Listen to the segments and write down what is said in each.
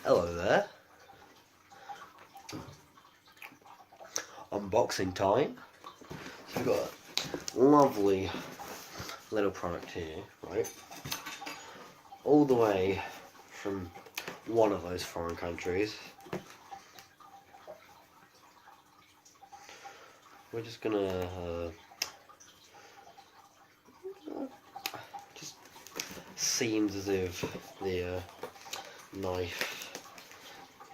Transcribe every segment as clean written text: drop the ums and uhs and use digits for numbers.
Hello there. Unboxing time. So we've got a lovely little product here, right? All the way from one of those foreign countries. We're just gonna just seems as if the knife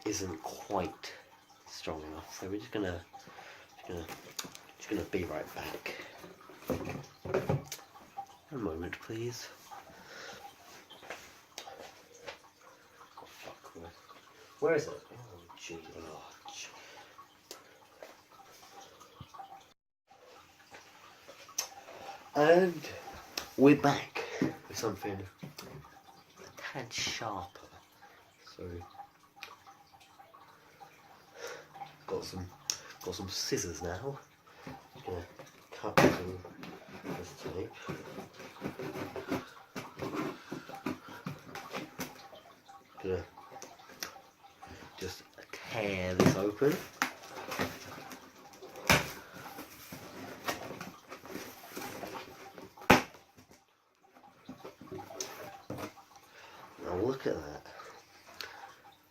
isn't quite strong enough, so we're just gonna be right back. A moment, please. Oh, fuck, where is it? Oh, gee, oh, gee. And we're back with something a tad sharper. So got some scissors now. Gonna cut through this tape. Gonna just tear this open. Now look at that.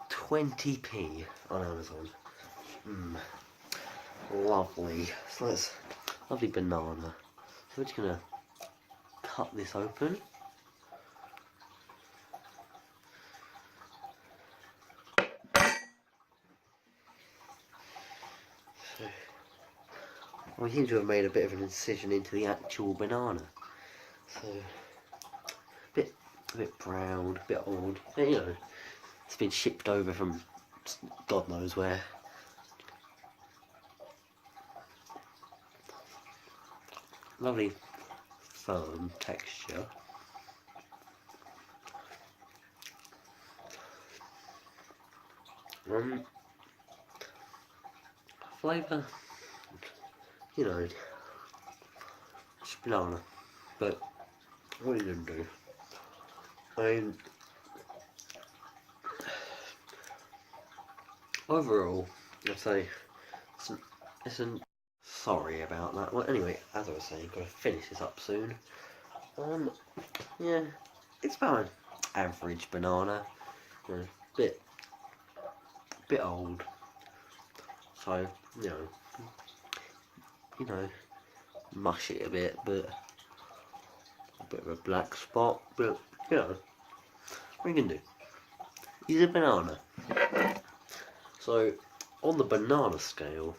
20p on Amazon. Lovely. So that's lovely banana. So we're just gonna cut this open. So we seem to have made a bit of an incision into the actual banana. So a bit brown, a bit old. You know, it's been shipped over from God knows where. Lovely firm texture. Flavour, you know, it's banana, but what are you gonna do? I mean, overall, I'd say sorry about that. Well, anyway, as I was saying, gotta finish this up soon. Yeah, it's about an average banana, you know, bit old. So you know, mush it a bit, but a bit of a black spot. But you know, what you can do? He's a banana. So on the banana scale,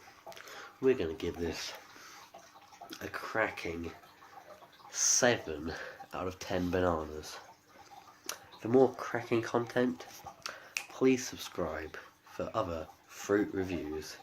we're going to give this a cracking 7 out of 10 bananas. For more cracking content, please subscribe for other fruit reviews.